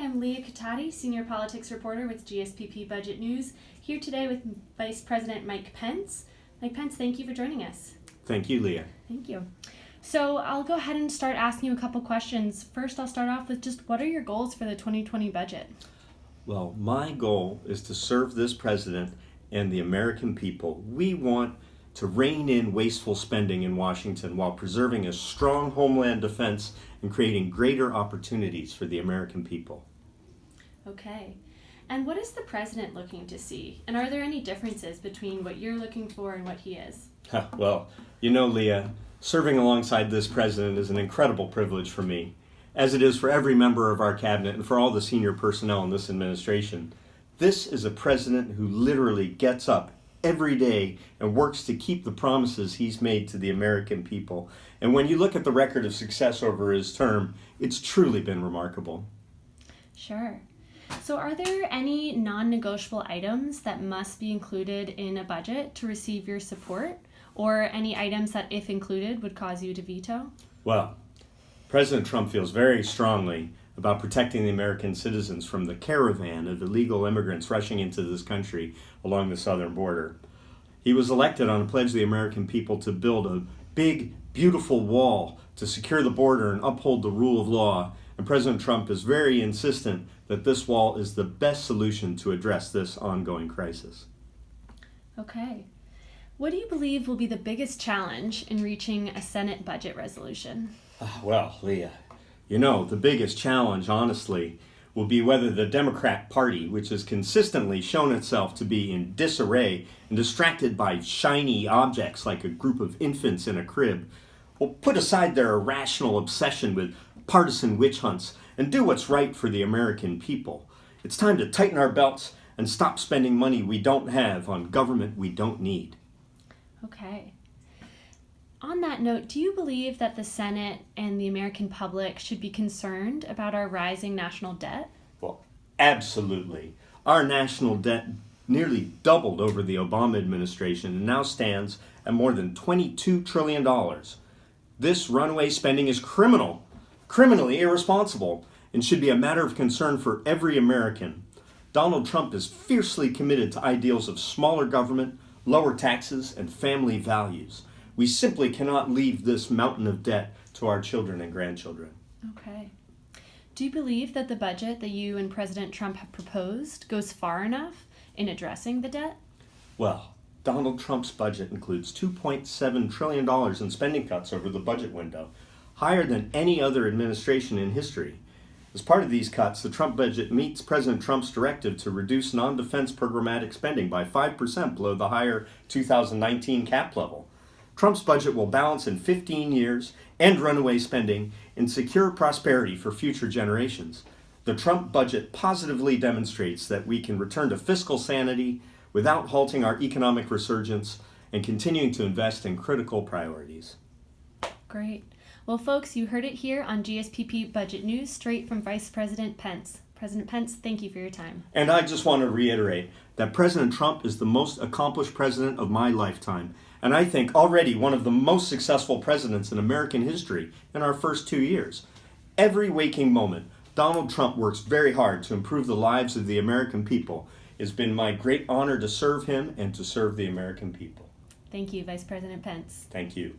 I'm Leah Katati, Senior Politics Reporter with GSPP Budget News, here today with Vice President Mike Pence. Mike Pence, thank you for joining us. Thank you, Leah. Thank you. So I'll go ahead and start asking you a couple questions. First, I'll start off with just what are your goals for the 2020 budget? Well, my goal is to serve this president and the American people. We want to rein in wasteful spending in Washington while preserving a strong homeland defense and creating greater opportunities for the American people. Okay. And what is the president looking to see? And are there any differences between what you're looking for and what he is? Well, you know, Leah, serving alongside this president is an incredible privilege for me, as it is for every member of our cabinet and for all the senior personnel in this administration. This is a president who literally gets up every day and works to keep the promises he's made to the American people. And when you look at the record of success over his term, it's truly been remarkable. Sure. So are there any non-negotiable items that must be included in a budget to receive your support? Or any items that, if included, would cause you to veto? Well, President Trump feels very strongly about protecting the American citizens from the caravan of illegal immigrants rushing into this country along the southern border. He was elected on a pledge of the American people to build a big, beautiful wall to secure the border and uphold the rule of law. And President Trump is very insistent that this wall is the best solution to address this ongoing crisis. Okay. What do you believe will be the biggest challenge in reaching a Senate budget resolution? Well, Leah, you know, the biggest challenge, honestly, will be whether the Democrat Party, which has consistently shown itself to be in disarray and distracted by shiny objects like a group of infants in a crib, will put aside their irrational obsession with partisan witch hunts and do what's right for the American people. It's time to tighten our belts and stop spending money we don't have on government we don't need. Okay. On that note, do you believe that the Senate and the American public should be concerned about our rising national debt? Well, absolutely. Our national debt nearly doubled over the Obama administration and now stands at more than $22 trillion. This runaway spending is criminally irresponsible, and should be a matter of concern for every American. Donald Trump is fiercely committed to ideals of smaller government, lower taxes, and family values. We simply cannot leave this mountain of debt to our children and grandchildren. Okay. Do you believe that the budget that you and President Trump have proposed goes far enough in addressing the debt? Well, Donald Trump's budget includes $2.7 trillion in spending cuts over the budget window, higher than any other administration in history. As part of these cuts, the Trump budget meets President Trump's directive to reduce non-defense programmatic spending by 5% below the higher 2019 cap level. Trump's budget will balance in 15 years, end runaway spending, and secure prosperity for future generations. The Trump budget positively demonstrates that we can return to fiscal sanity without halting our economic resurgence and continuing to invest in critical priorities. Great. Well, folks, you heard it here on GSPP Budget News, straight from Vice President Pence. President Pence, thank you for your time. And I just want to reiterate that President Trump is the most accomplished president of my lifetime, and I think already one of the most successful presidents in American history in our first 2 years. Every waking moment, Donald Trump works very hard to improve the lives of the American people. It's been my great honor to serve him and to serve the American people. Thank you, Vice President Pence. Thank you.